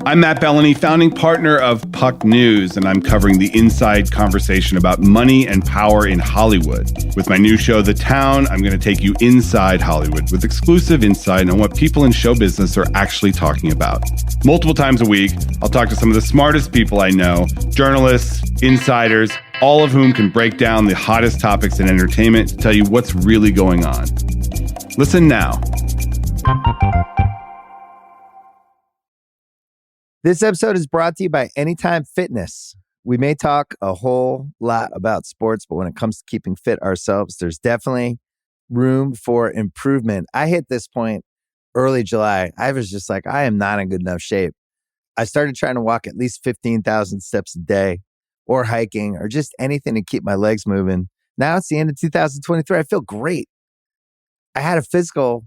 I'm Matt Bellany, founding partner of Puck News, and I'm covering the inside conversation about money and power in Hollywood. With my new show, The Town, I'm going to take you inside Hollywood with exclusive insight on what people in show business are actually talking about. Multiple times a week, I'll talk to some of the smartest people I know, journalists, insiders, all of whom can break down the hottest topics in entertainment to tell you what's really going on. Listen now. This episode is brought to you by Anytime Fitness. We may talk a whole lot about sports, but when it comes to keeping fit ourselves, there's definitely room for improvement. I hit this point early July. I was just like, I am not in good enough shape. I started trying to walk at least 15,000 steps a day or hiking or just anything to keep my legs moving. Now it's the end of 2023. I feel great. I had a physical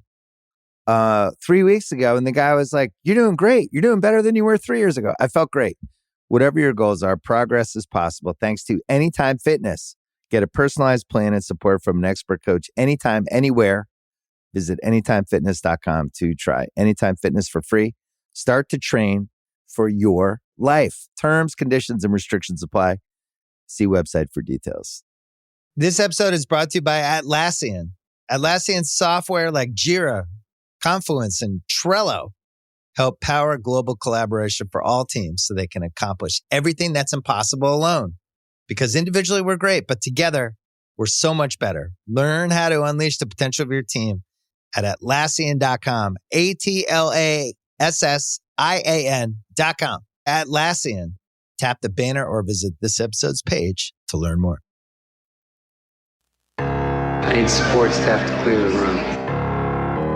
3 weeks ago, and the guy was like, "You're doing great. You're doing better than you were 3 years ago." I felt great. Whatever your goals are, progress is possible thanks to Anytime Fitness. Get a personalized plan and support from an expert coach anytime, anywhere. Visit anytimefitness.com to try Anytime Fitness for free. Start to train for your life. Terms, conditions, and restrictions apply. See website for details. This episode is brought to you by Atlassian. Atlassian software like Jira, Confluence, and Trello help power global collaboration for all teams so they can accomplish everything that's impossible alone. Because individually we're great, but together we're so much better. Learn how to unleash the potential of your team at Atlassian.com. Atlassian.com. Atlassian. Tap the banner or visit this episode's page to learn more. I need support staff to clear the room.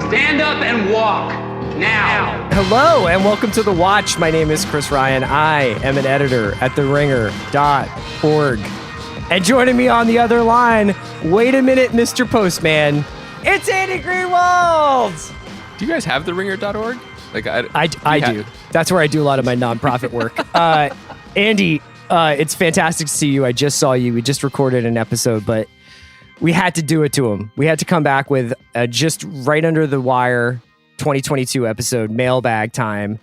Stand up and walk now. Hello and welcome to The Watch. My name is Chris Ryan. I am an editor at TheRinger.org. And joining me on the other line, wait a minute, Mr. Postman, it's Andy Greenwald. Do you guys have TheRinger.org? Like I do. That's where I do a lot of my nonprofit work. Andy, it's fantastic to see you. I just saw you. We just recorded an episode, but we had to do it to him. We had to come back with just right under the wire 2022 episode, Mailbag time.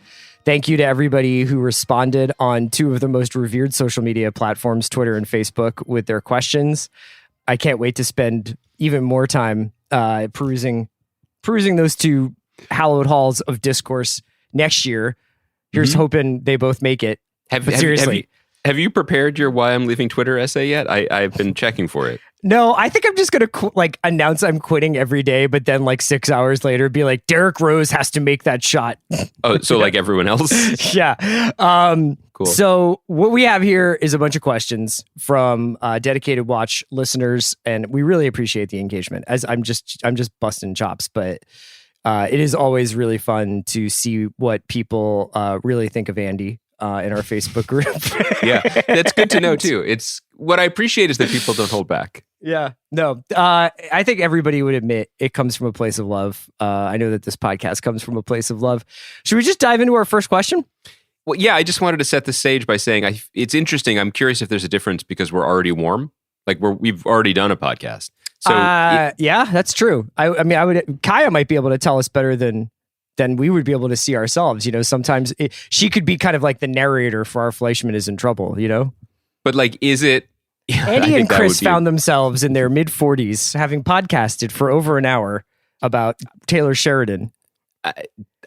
Thank you to everybody who responded on two of the most revered social media platforms, Twitter and Facebook, with their questions. I can't wait to spend even more time perusing those two hallowed halls of discourse next year. Here's hoping they both make it. Seriously. Have you prepared your Why I'm Leaving Twitter essay yet? I've been checking for it. No, I think I'm just going to announce I'm quitting every day, but then 6 hours later be like, Derrick Rose has to make that shot. Oh, so like everyone else? Yeah. Cool. So what we have here is a bunch of questions from dedicated Watch listeners, and we really appreciate the engagement. As I'm just busting chops, but it is always really fun to see what people really think of Andy in our Facebook group. Yeah, that's good to know too. It's what I appreciate is that people don't hold back. Yeah, no, I think everybody would admit it comes from a place of love. I know that this podcast comes from a place of love. Should we just dive into our first question? Well, yeah, I just wanted to set the stage by saying it's interesting. I'm curious if there's a difference because we're already warm. We've already done a podcast. So yeah, that's true. I mean, Kaya might be able to tell us better than we would be able to see ourselves. Sometimes she could be kind of like the narrator for our Fleischman is in trouble, But is it... Andy and Chris found themselves in their mid-40s having podcasted for over an hour about Taylor Sheridan.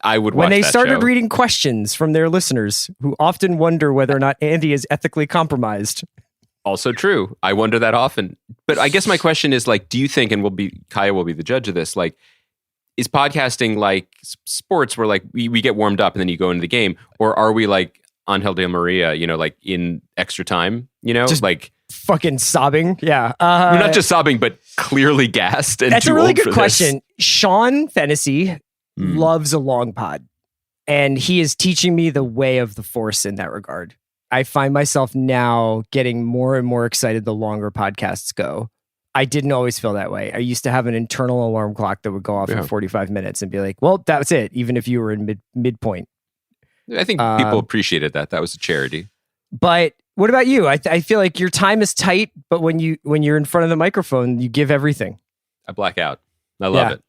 I would watch when they that started show. Reading questions from their listeners who often wonder whether or not Andy is ethically compromised. Also true. I wonder that often. But I guess my question is do you think, and Kaya will be the judge of this, is podcasting like sports where we get warmed up and then you go into the game? Or are we Angel de Maria, in extra time, Just fucking sobbing. Yeah. You're not just sobbing, but clearly gassed and that's too a really old good for question. This. Sean Fennessy loves a long pod, and he is teaching me the way of the force in that regard. I find myself now getting more and more excited the longer podcasts go. I didn't always feel that way. I used to have an internal alarm clock that would go off in 45 minutes and be like, well, that's it, even if you were in midpoint. I think people appreciated that. That was a charity. But what about you? I feel like your time is tight, but when you're in front of the microphone, you give everything. I black out. I love it.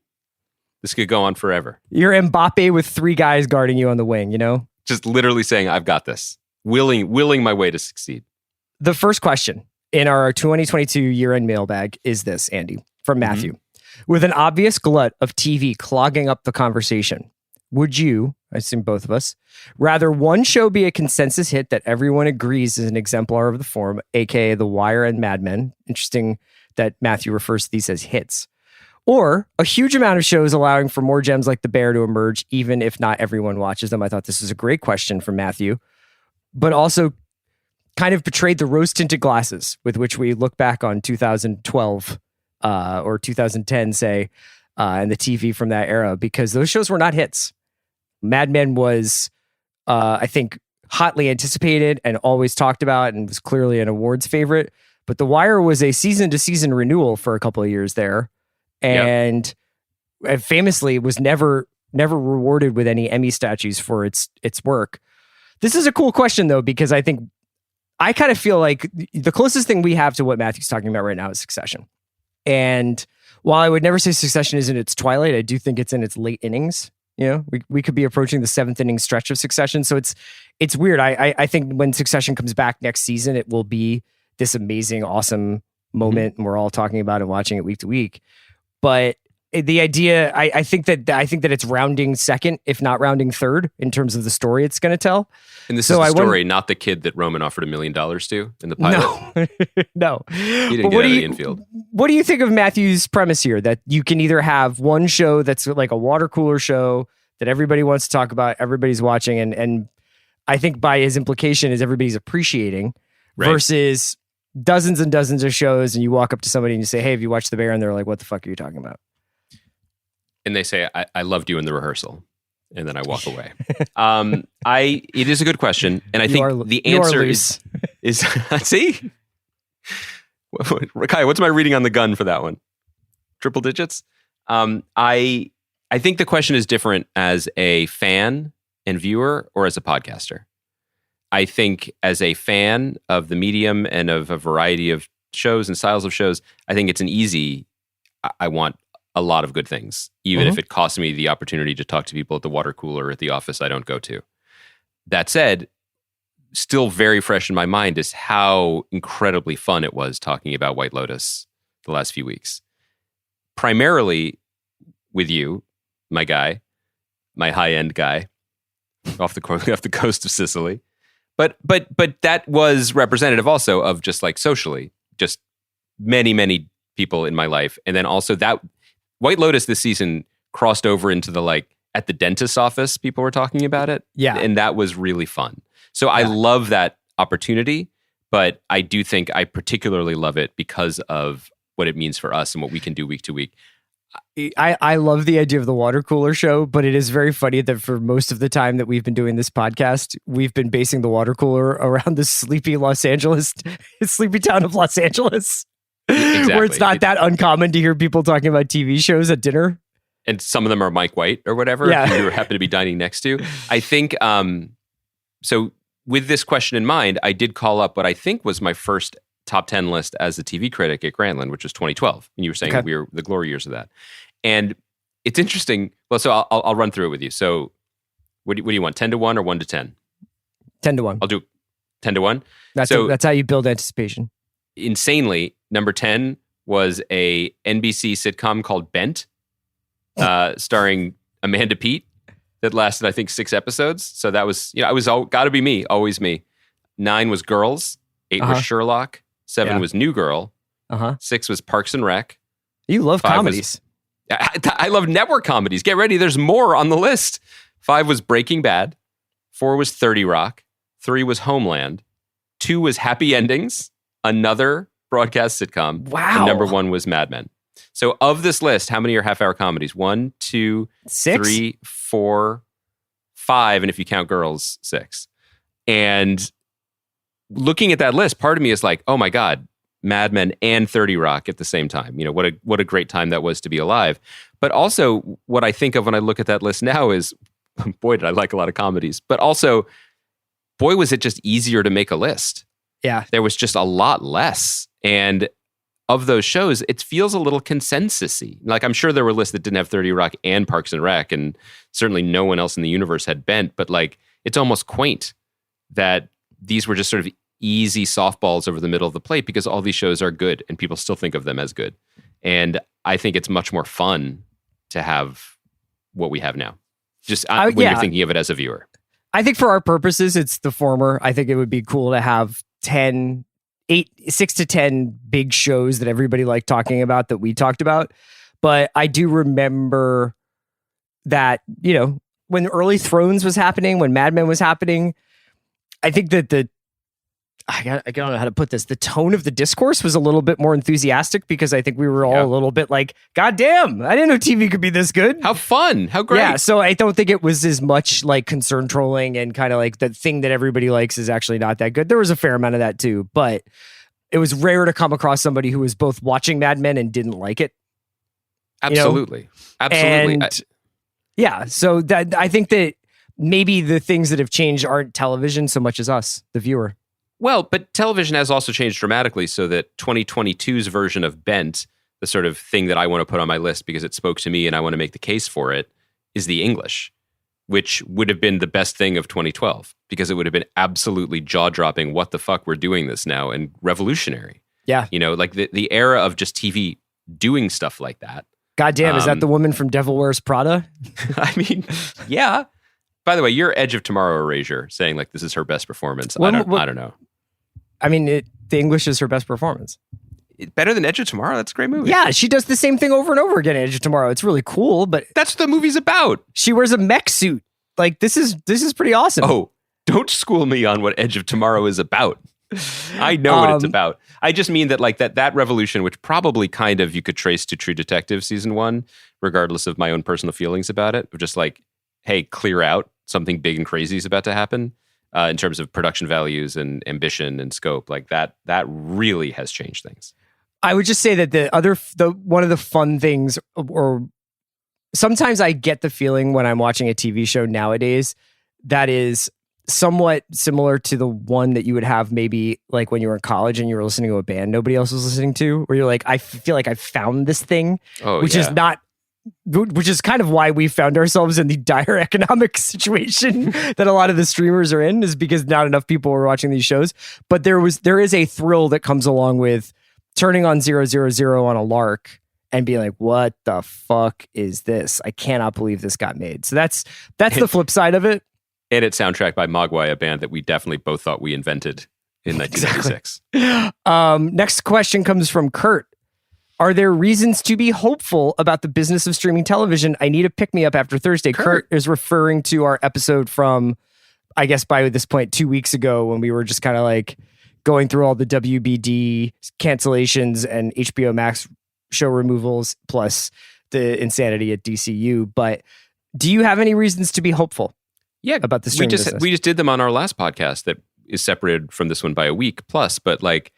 This could go on forever. You're Mbappe with 3 guys guarding you on the wing, Just literally saying, I've got this. Willing my way to succeed. The first question in our 2022 year-end mailbag is this, Andy, from Matthew. With an obvious glut of TV clogging up the conversation, would you, I assume both of us, rather one show be a consensus hit that everyone agrees is an exemplar of the form, aka The Wire and Mad Men? Interesting that Matthew refers to these as hits. Or a huge amount of shows allowing for more gems like The Bear to emerge, even if not everyone watches them. I thought this was a great question from Matthew, but also kind of betrayed the rose-tinted glasses with which we look back on 2012 or 2010, say, and the TV from that era, because those shows were not hits. Mad Men was, I think, hotly anticipated and always talked about and was clearly an awards favorite. But The Wire was a season-to-season renewal for a couple of years there. And famously was never rewarded with any Emmy statues for its work. This is a cool question, though, because I think I kind of feel like the closest thing we have to what Matthew's talking about right now is Succession. And while I would never say Succession is in its twilight, I do think it's in its late innings. You know, we could be approaching the 7th inning stretch of Succession. So it's weird. I think when Succession comes back next season, it will be this amazing, awesome moment, and we're all talking about it, watching it week to week. But the idea, I think that it's rounding second, if not rounding third, in terms of the story it's going to tell. And this is the story, not the kid that Roman offered $1 million to in the pilot. No. He didn't get out of the infield. What do you think of Matthew's premise here? That you can either have one show that's like a water cooler show that everybody wants to talk about, everybody's watching, and I think by his implication is everybody's appreciating, versus dozens and dozens of shows, and you walk up to somebody and you say, hey, have you watched The Bear? And they're like, what the fuck are you talking about? And they say, I loved you in the rehearsal. And then I walk away. It is a good question. And I think the answer is see? Kai, what's my reading on the gun for that one? Triple digits? I think the question is different as a fan and viewer or as a podcaster. I think as a fan of the medium and of a variety of shows and styles of shows, I think it's an easy, I want a lot of good things, even if it costs me the opportunity to talk to people at the water cooler at the office I don't go to. That said, still very fresh in my mind is how incredibly fun it was talking about White Lotus the last few weeks. Primarily with you, my guy, my high-end guy, off the coast of Sicily. But that was representative also of just like socially, just many, many people in my life. And then also that White Lotus this season crossed over into the like at the dentist's office, people were talking about it. Yeah. And that was really fun. So I love that opportunity, but I do think I particularly love it because of what it means for us and what we can do week to week. I love the idea of the water cooler show, but it is very funny that for most of the time that we've been doing this podcast, we've been basing the water cooler around the sleepy sleepy town of Los Angeles, exactly. Where it's not that uncommon to hear people talking about TV shows at dinner. And some of them are Mike White or whatever, who you happen to be dining next to. I think, so with this question in mind, I did call up what I think was my first top 10 list as a TV critic at Greenwald, which was 2012. And you were saying we were the glory years of that. And it's interesting. Well, so I'll run through it with you. So what do you want? 10 to 1 or 1 to 10? 10 to 1. I'll do 10 to 1. That's how you build anticipation. Insanely, number 10 was a NBC sitcom called Bent, starring Amanda Peet, that lasted, I think, 6 episodes. So that was, I was gotta be me, always me. 9 was Girls. 8 was Sherlock. 7 was New Girl. 6 was Parks and Rec. You love comedies. I love network comedies. Get ready. There's more on the list. 5 was Breaking Bad. 4 was 30 Rock. 3 was Homeland. 2 was Happy Endings, another broadcast sitcom. Wow. And number 1 was Mad Men. So of this list, how many are half-hour comedies? 1, 2, 6? 3, 4, 5, and if you count Girls, 6. And looking at that list, part of me is like, oh my God, Mad Men and 30 Rock at the same time. What a great time that was to be alive. But also what I think of when I look at that list now is, boy, did I like a lot of comedies. But also, boy, was it just easier to make a list. Yeah. There was just a lot less. And of those shows, it feels a little consensus-y. Like, I'm sure there were lists that didn't have 30 Rock and Parks and Rec, and certainly no one else in the universe had Bent. But like, it's almost quaint that these were just sort of easy softballs over the middle of the plate because all these shows are good and people still think of them as good. And I think it's much more fun to have what we have now. Just when you're thinking of it as a viewer. I think for our purposes, it's the former. I think it would be cool to have 6 to 10 big shows that everybody liked talking about that we talked about. But I do remember that, when Early Thrones was happening, when Mad Men was happening, I think that I don't know how to put this. The tone of the discourse was a little bit more enthusiastic because I think we were all a little bit like, God damn, I didn't know TV could be this good. How fun. How great. Yeah. So I don't think it was as much like concern trolling and kind of like the thing that everybody likes is actually not that good. There was a fair amount of that too, but it was rare to come across somebody who was both watching Mad Men and didn't like it. Absolutely. Absolutely. And so that I think that maybe the things that have changed aren't television so much as us, the viewer. Well, but television has also changed dramatically so that 2022's version of Bent, the sort of thing that I want to put on my list because it spoke to me and I want to make the case for it, is the English, which would have been the best thing of 2012 because it would have been absolutely jaw-dropping, what the fuck, we're doing this now, and revolutionary. Yeah. Like the era of just TV doing stuff like that. God damn, is that the woman from Devil Wears Prada? I mean, yeah. By the way, your Edge of Tomorrow erasure saying like this is her best performance. I don't know. I mean, the English is her best performance. Better than Edge of Tomorrow? That's a great movie. Yeah, she does the same thing over and over again in Edge of Tomorrow. It's really cool, but that's what the movie's about. She wears a mech suit. Like this is pretty awesome. Oh, don't school me on what Edge of Tomorrow is about. I know what it's about. I just mean that like that revolution, which probably kind of you could trace to True Detective season 1, regardless of my own personal feelings about it, of just like, hey, clear out. Something big and crazy is about to happen in terms of production values and ambition and scope. Like that really has changed things. I would just say that one of the fun things, or sometimes I get the feeling when I'm watching a TV show nowadays that is somewhat similar to the one that you would have maybe like when you were in college and you were listening to a band nobody else was listening to, where you're like, I feel like I found this thing, which is kind of why we found ourselves in the dire economic situation that a lot of the streamers are in, is because not enough people were watching these shows. But there is a thrill that comes along with turning on 000 on a lark and being like, what the fuck is this? I cannot believe this got made. So that's the flip side of it. And it's soundtracked by Mogwai, a band that we definitely both thought we invented in 1996. Exactly. Next question comes from Kurt. Are there reasons to be hopeful about the business of streaming television? I need a pick-me-up after Thursday. Kurt is referring to our episode from, I guess by this point, 2 weeks ago, when we were just kind of like going through all the WBD cancellations and HBO Max show removals, plus the insanity at DCU. But do you have any reasons to be hopeful? Yeah, about the streaming business? We just did them on our last podcast that is separated from this one by a week plus. But like,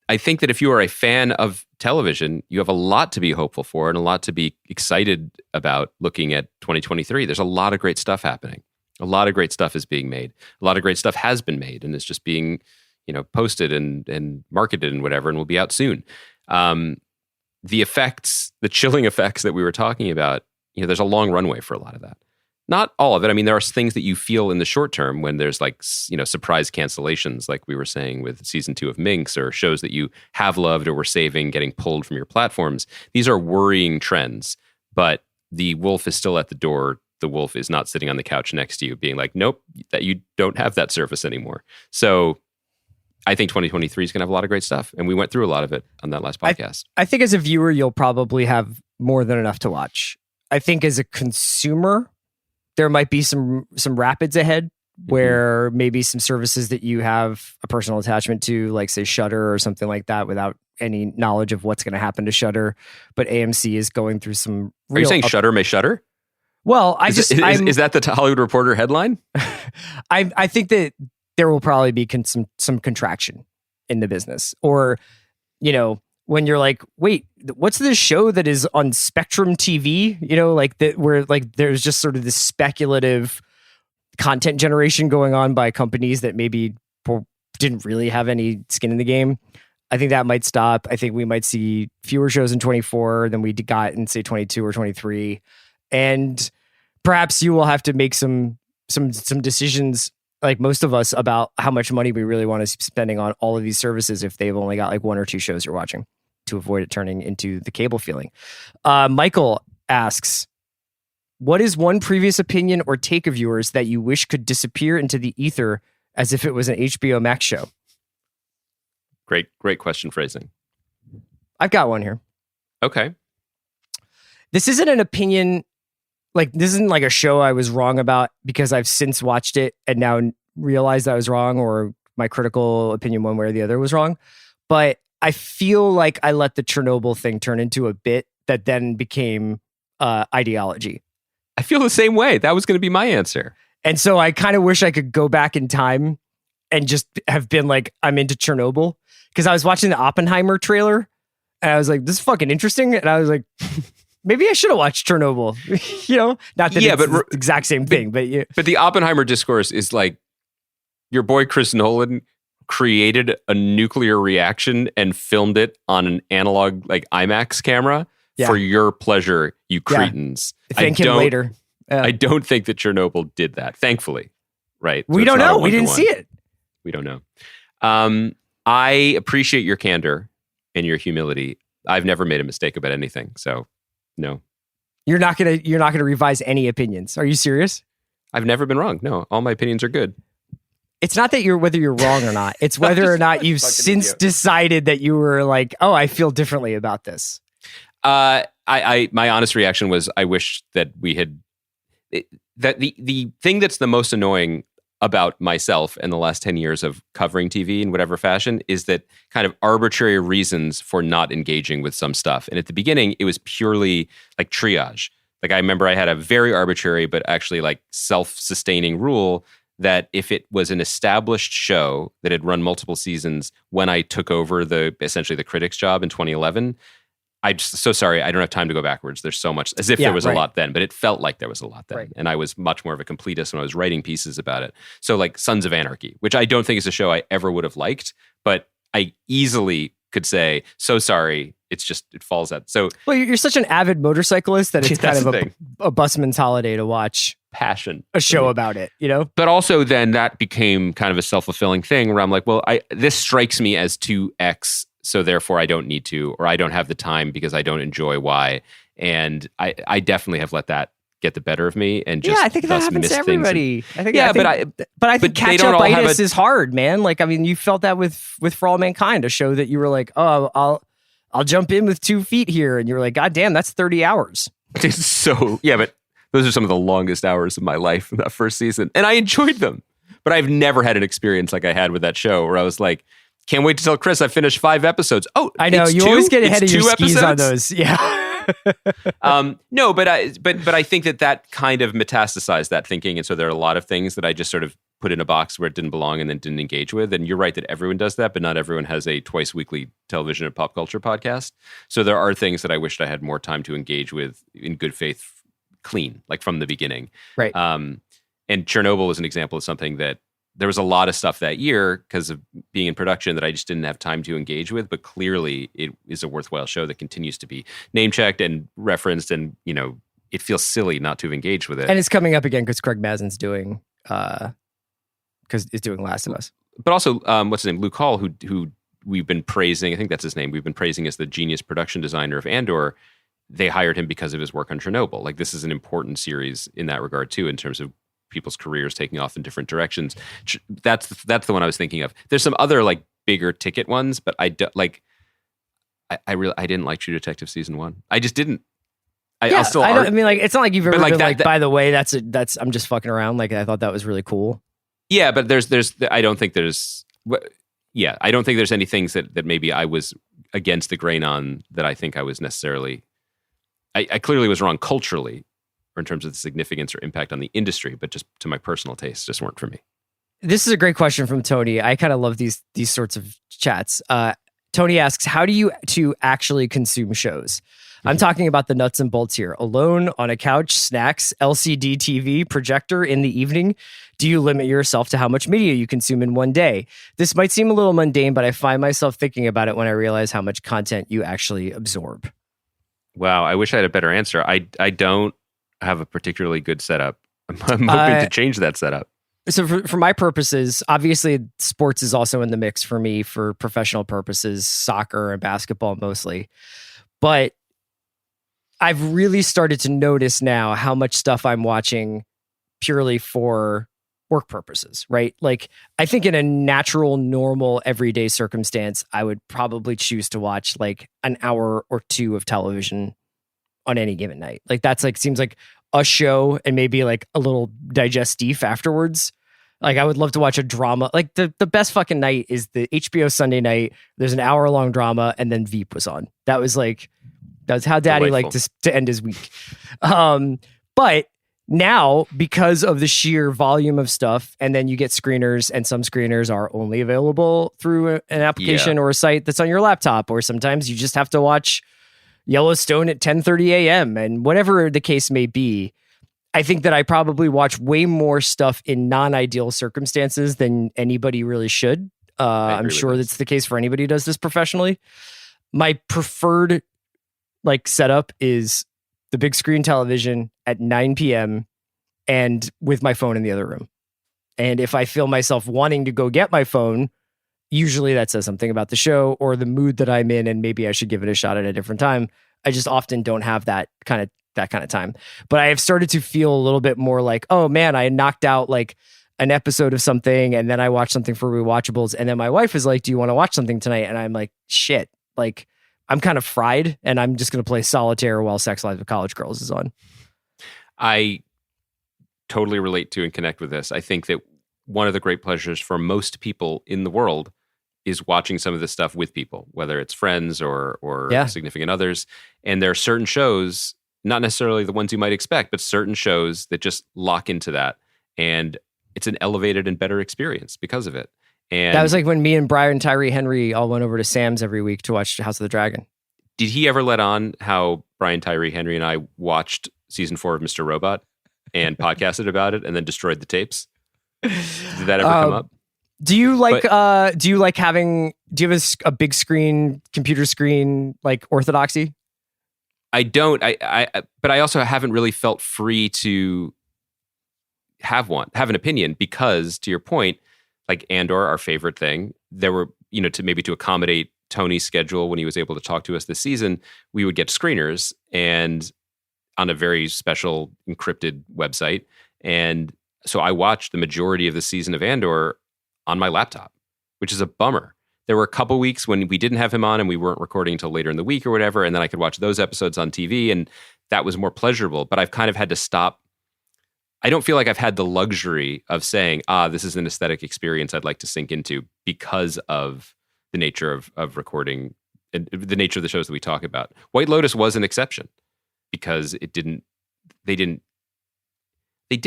I think that if you are a fan of television, you have a lot to be hopeful for and a lot to be excited about looking at 2023. There's a lot of great stuff happening. A lot of great stuff is being made. A lot of great stuff has been made and is just being, posted and marketed and whatever, and will be out soon. The effects, the chilling effects that we were talking about, there's a long runway for a lot of that. Not all of it. I mean, there are things that you feel in the short term when there's like, surprise cancellations, like we were saying with season 2 of Minx, or shows that you have loved or were saving getting pulled from your platforms. These are worrying trends, but the wolf is still at the door. The wolf is not sitting on the couch next to you being like, nope, that you don't have that service anymore. So I think 2023 is going to have a lot of great stuff. And we went through a lot of it on that last podcast. I think as a viewer, you'll probably have more than enough to watch. I think as a consumer, there might be some rapids ahead where maybe some services that you have a personal attachment to, like say Shudder or something like that, without any knowledge of what's going to happen to Shudder. But AMC is going through some real... Are you saying Shudder may shudder? Well, is that the Hollywood Reporter headline? I think that there will probably be some contraction in the business. Or, when you're like, wait, what's this show that is on Spectrum TV? Like that, where like there's just sort of this speculative content generation going on by companies that maybe didn't really have any skin in the game. I think that might stop. I think we might see fewer shows in 24 than we got in say 22 or 23. And perhaps you will have to make some some decisions, like most of us, about how much money we really want to be spending on all of these services if they've only got like one or two shows you're watching, to avoid it turning into the cable feeling. Michael asks, what is one previous opinion or take of yours that you wish could disappear into the ether as if it was an HBO Max show? Great question phrasing. I've got one here. Okay. This isn't an opinion, like this isn't like a show I was wrong about because I've since watched it and now realized I was wrong, or my critical opinion one way or the other was wrong. But I feel like I let the Chernobyl thing turn into a bit that then became ideology. I feel the same way. That was going to be my answer. And so I kind of wish I could go back in time and just have been like, I'm into Chernobyl. Because I was watching the Oppenheimer trailer and I was like, this is fucking interesting. And I was like, maybe I should have watched Chernobyl. Not that it's the exact same thing. But the Oppenheimer discourse is like, your boy Chris Nolan created a nuclear reaction and filmed it on an analog like IMAX camera for your pleasure, you cretins. Thank him later. I don't think that Chernobyl did that, thankfully. Right? We don't know. We didn't see it. We don't know. I appreciate your candor and your humility. I've never made a mistake about anything, so no. You're not gonna revise any opinions. Are you serious? I've never been wrong. No, all my opinions are good. It's not that whether you're wrong or not. It's whether or not you've since decided that you were like, oh, I feel differently about this. My honest reaction was, I wish that we had that the thing that's the most annoying about myself in the last 10 years of covering TV in whatever fashion is that kind of arbitrary reasons for not engaging with some stuff. And at the beginning, it was purely like triage. Like I remember I had a very arbitrary, but actually like self-sustaining rule that if it was an established show that had run multiple seasons when I took over essentially the critic's job in 2011, I'm just so sorry. I don't have time to go backwards. There's so much, as if there was a lot then, but it felt like there was a lot then. Right. And I was much more of a completist when I was writing pieces about it. So like Sons of Anarchy, which I don't think is a show I ever would have liked, but I easily could say, so sorry. It's just, it falls out. So, well, you're such an avid motorcyclist that it's kind of a busman's holiday to watch passion a show about it, But also then that became kind of a self-fulfilling thing where I'm like, well, this strikes me as 2X, so therefore I don't need to, or I don't have the time because I don't enjoy Y. And I definitely have let that get the better of me, and just I think that happens to everybody. I think catch don't up itis is hard, man. Like, I mean, you felt that with For All Mankind, a show that you were like, oh, I'll jump in with 2 feet here, and you were like, God damn, that's 30 hours. It's so but those are some of the longest hours of my life in that first season, and I enjoyed them. But I've never had an experience like I had with that show, where I was like, can't wait to tell Chris I finished 5 episodes. Oh, I know you always get ahead of your skis on those. Yeah. No, but I think that kind of metastasized that thinking, and so there are a lot of things that I just sort of put in a box where it didn't belong and then didn't engage with. And you're right that everyone does that, but not everyone has a twice weekly television and pop culture podcast. So there are things that I wished I had more time to engage with in good faith, clean, like from the beginning. Right. And Chernobyl is an example of something that there was a lot of stuff that year because of being in production that I just didn't have time to engage with, but clearly it is a worthwhile show that continues to be name-checked and referenced, and, it feels silly not to have engaged with it. And it's coming up again because Craig Mazin's doing, because it's doing Last of Us. But also, what's his name? Luke Hall, who we've been praising, I think that's his name, we've been praising as the genius production designer of Andor. They hired him because of his work on Chernobyl. Like, this is an important series in that regard too, in terms of people's careers taking off in different directions. That's the one I was thinking of. There's some other like bigger ticket ones, but I didn't like True Detective season 1. I just didn't. It's not like you've ever been like, by the way, that's I'm just fucking around. Like, I thought that was really cool. Yeah, but I don't think there's any things that maybe I was against the grain on that I think I was necessarily. I clearly was wrong culturally, or in terms of the significance or impact on the industry, but just to my personal taste, just weren't for me. This is a great question from Tony. I kind of love these sorts of chats. Tony asks, how do you to actually consume shows? I'm talking about the nuts and bolts here. Alone, on a couch, snacks, LCD TV, projector in the evening. Do you limit yourself to how much media you consume in one day? This might seem a little mundane, but I find myself thinking about it when I realize how much content you actually absorb. Wow, I wish I had a better answer. I don't have a particularly good setup. I'm hoping to change that setup. So for my purposes, obviously sports is also in the mix for me for professional purposes, soccer and basketball mostly. But I've really started to notice now how much stuff I'm watching purely for work purposes, right? Like, I think in a natural, normal, everyday circumstance, I would probably choose to watch like an hour or two of television on any given night. Like, that's like, seems like a show and maybe like a little digestif afterwards. Like, I would love to watch a drama. Like, the best fucking night is the HBO Sunday night. There's an hour-long drama, and then Veep was on. That was how Daddy Delightful. liked to end his week. But now, because of the sheer volume of stuff, and then you get screeners, and some screeners are only available through an application or a site that's on your laptop, or sometimes you just have to watch Yellowstone at 10:30 a.m. and whatever the case may be. I think that I probably watch way more stuff in non-ideal circumstances than anybody really should. I'm sure that's the case for anybody who does this professionally. My preferred like setup is the big screen television at 9 p.m. and with my phone in the other room. And if I feel myself wanting to go get my phone, usually that says something about the show or the mood that I'm in, and maybe I should give it a shot at a different time. I just often don't have that kind of time. But I have started to feel a little bit more like, oh man, I knocked out like an episode of something, and then I watched something for rewatchables, and then my wife is like, do you want to watch something tonight? And I'm like, shit, like I'm kind of fried, and I'm just going to play solitaire while Sex Lives with College Girls is on. I totally relate to and connect with this. I think that one of the great pleasures for most people in the world is watching some of this stuff with people, whether it's friends or significant others. And there are certain shows, not necessarily the ones you might expect, but certain shows that just lock into that. And it's an elevated and better experience because of it. And that was like when me and Brian Tyree Henry all went over to Sam's every week to watch House of the Dragon. Did he ever let on how Brian Tyree Henry and I watched season 4 of Mr. Robot and podcasted about it and then destroyed the tapes? Did that ever come up? Do you have a big screen, computer screen, like orthodoxy? I don't. But I also haven't really felt free to have an opinion because, to your point, like Andor, our favorite thing, there were, to accommodate Tony's schedule when he was able to talk to us this season, we would get screeners and on a very special encrypted website. And so I watched the majority of the season of Andor on my laptop, which is a bummer. There were a couple weeks when we didn't have him on and we weren't recording until later in the week or whatever. And then I could watch those episodes on TV and that was more pleasurable. But I've kind of had to stop. I don't feel like I've had the luxury of saying, this is an aesthetic experience I'd like to sink into because of the nature of recording and the nature of the shows that we talk about. White Lotus was an exception because they did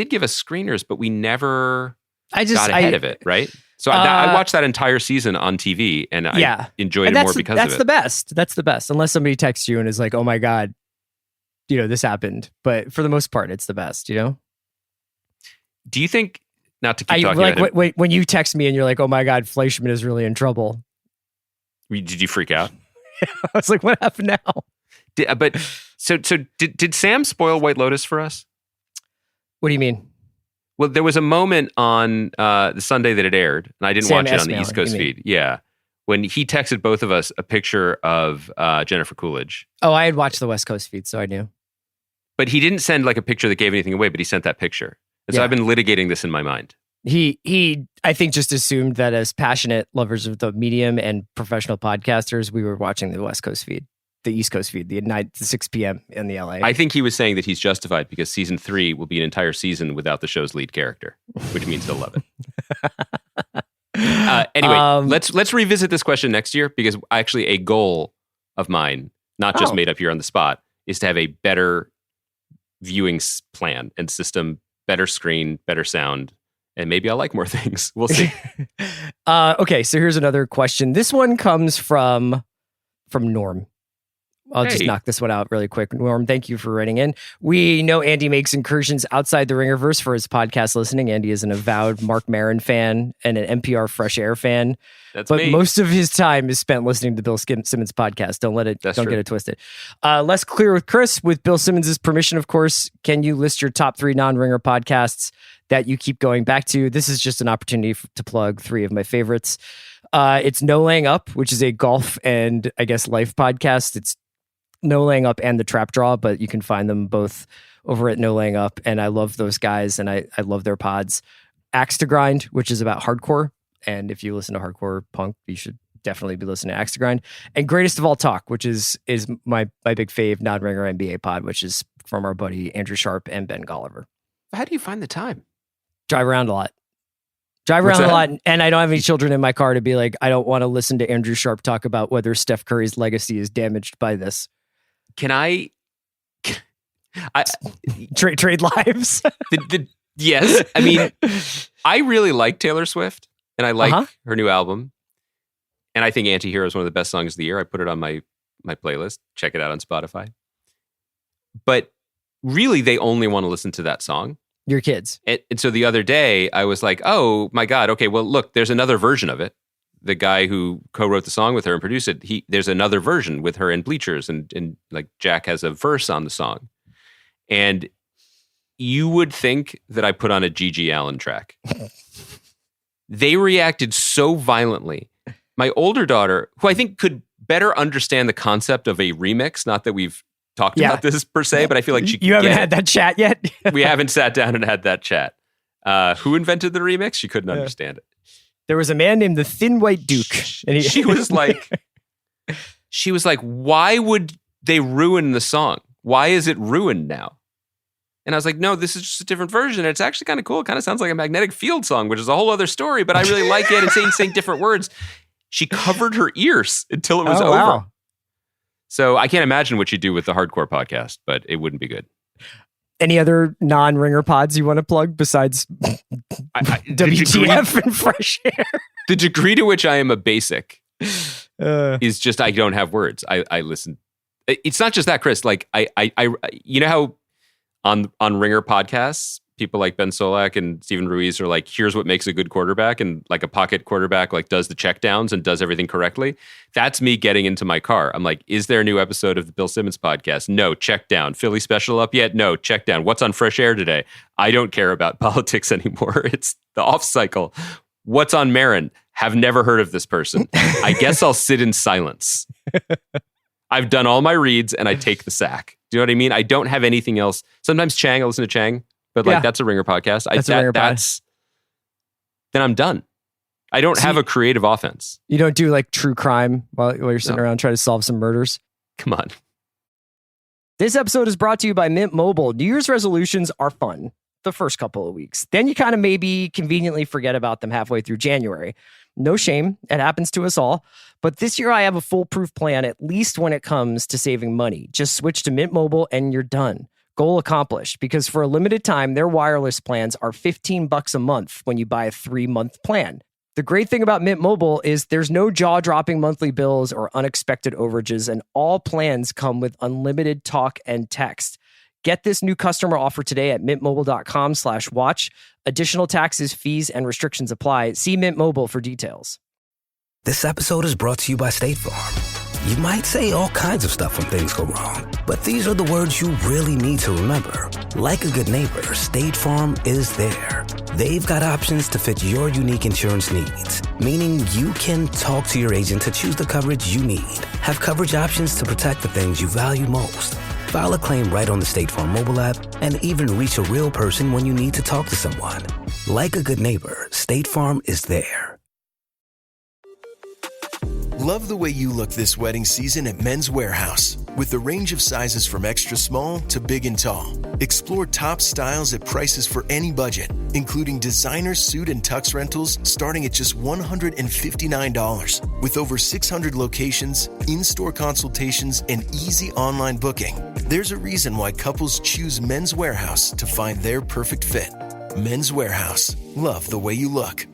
give us screeners, but we never got ahead of it, right? So I watched that entire season on TV, and I enjoyed it more because of it. That's the best. That's the best. Unless somebody texts you and is like, "Oh my god, this happened." But for the most part, it's the best. Do you think? Not to keep talking like about it, when you text me and you're like, "Oh my god, Fleischman is really in trouble." Did you freak out? I was like, "What happened now?" Did Sam spoil White Lotus for us? What do you mean? Well, there was a moment on the Sunday that it aired, and I didn't watch it on the East Coast feed. Yeah. When he texted both of us a picture of Jennifer Coolidge. Oh, I had watched the West Coast feed, so I knew. But he didn't send like a picture that gave anything away, but he sent that picture. And so I've been litigating this in my mind. He I think just assumed that as passionate lovers of the medium and professional podcasters, we were watching the West Coast feed. The East Coast feed, the 6 p.m. in the LA. I think he was saying that he's justified because season 3 will be an entire season without the show's lead character, which means he'll love it. Anyway, let's revisit this question next year because actually a goal of mine, not just made up here on the spot, is to have a better viewing plan and system, better screen, better sound, and maybe I'll like more things. We'll see. Okay, so here's another question. This one comes from Norm. I'll just knock this one out really quick. Norm, thank you for writing in. We know Andy makes incursions outside the Ringerverse for his podcast listening. Andy is an avowed Mark Maron fan and an NPR Fresh Air fan. That's but me. most of his time is spent listening to the Bill Simmons podcast. Don't get it twisted. Less clear with Chris. With Bill Simmons' permission, of course, can you list your top 3 non-Ringer podcasts that you keep going back to? This is just an opportunity to plug 3 of my favorites. It's No Laying Up, which is a golf and I guess life podcast. It's No Laying Up and The Trap Draw, but you can find them both over at No Laying Up. And I love those guys and I love their pods. Axe to Grind, which is about hardcore. And if you listen to hardcore punk, you should definitely be listening to Axe to Grind. And Greatest of All Talk, which is my big fave non-Ringer NBA pod, which is from our buddy Andrew Sharp and Ben Golliver. How do you find the time? Drive around a lot. And I don't have any children in my car to be like, I don't want to listen to Andrew Sharp talk about whether Steph Curry's legacy is damaged by this. Can I trade lives? Yes. I mean, I really like Taylor Swift and I like her new album. And I think Anti-Hero is one of the best songs of the year. I put it on my playlist. Check it out on Spotify. But really, they only want to listen to that song. Your kids. And so the other day, I was like, oh my God, okay, well, look, there's another version of it. The guy who co-wrote the song with her and produced it, there's another version with her in Bleachers, and like Jack has a verse on the song. And you would think that I put on a Gigi Allen track. They reacted so violently. My older daughter, who I think could better understand the concept of a remix, not that we've talked about this per se, but I feel like she You haven't had that chat yet? We haven't sat down and had that chat. Who invented the remix? She couldn't understand it. There was a man named the Thin White Duke. And she was like, why would they ruin the song? Why is it ruined now? And I was like, no, this is just a different version. It's actually kind of cool. It kind of sounds like a Magnetic Field song, which is a whole other story, but I really like it. And saying different words. She covered her ears until it was over. Wow. So I can't imagine what she'd do with the hardcore podcast, but it wouldn't be good. Any other non-Ringer pods you want to plug besides WTF and Fresh Air? The degree to which I am a basic is just I don't have words. I listen. It's not just that, Chris. Like I you know how on Ringer podcasts, people like Ben Solak and Steven Ruiz are like, here's what makes a good quarterback, and like a pocket quarterback like does the checkdowns and does everything correctly. That's me getting into my car. I'm like, is there a new episode of the Bill Simmons podcast? No, check down. Philly special up yet? No, check down. What's on Fresh Air today? I don't care about politics anymore. It's the off cycle. What's on Marin? Have never heard of this person. I guess I'll sit in silence. I've done all my reads and I take the sack. Do you know what I mean? I don't have anything else. Sometimes Chang, I listen to Chang. But like that's a Ringer podcast. Then I'm done. I don't have a creative offense. You don't do like true crime while you're sitting around trying to solve some murders? Come on. This episode is brought to you by Mint Mobile. New Year's resolutions are fun the first couple of weeks. Then you kind of maybe conveniently forget about them halfway through January. No shame. It happens to us all. But this year I have a foolproof plan, at least when it comes to saving money. Just switch to Mint Mobile and you're done. Goal accomplished, because for a limited time, their wireless plans are $15 a month when you buy a 3-month plan. The great thing about Mint Mobile is there's no jaw-dropping monthly bills or unexpected overages, and all plans come with unlimited talk and text. Get this new customer offer today at mintmobile.com/watch. Additional taxes, fees, and restrictions apply. See Mint Mobile for details. This episode is brought to you by State Farm. You might say all kinds of stuff when things go wrong, but these are the words you really need to remember. Like a good neighbor, State Farm is there. They've got options to fit your unique insurance needs, meaning you can talk to your agent to choose the coverage you need, have coverage options to protect the things you value most, file a claim right on the State Farm mobile app, and even reach a real person when you need to talk to someone. Like a good neighbor, State Farm is there. Love the way you look this wedding season at Men's Warehouse. With a range of sizes from extra small to big and tall. Explore top styles at prices for any budget, including designer suit and tux rentals starting at just $159. With over 600 locations, in-store consultations, and easy online booking, there's a reason why couples choose Men's Warehouse to find their perfect fit. Men's Warehouse. Love the way you look.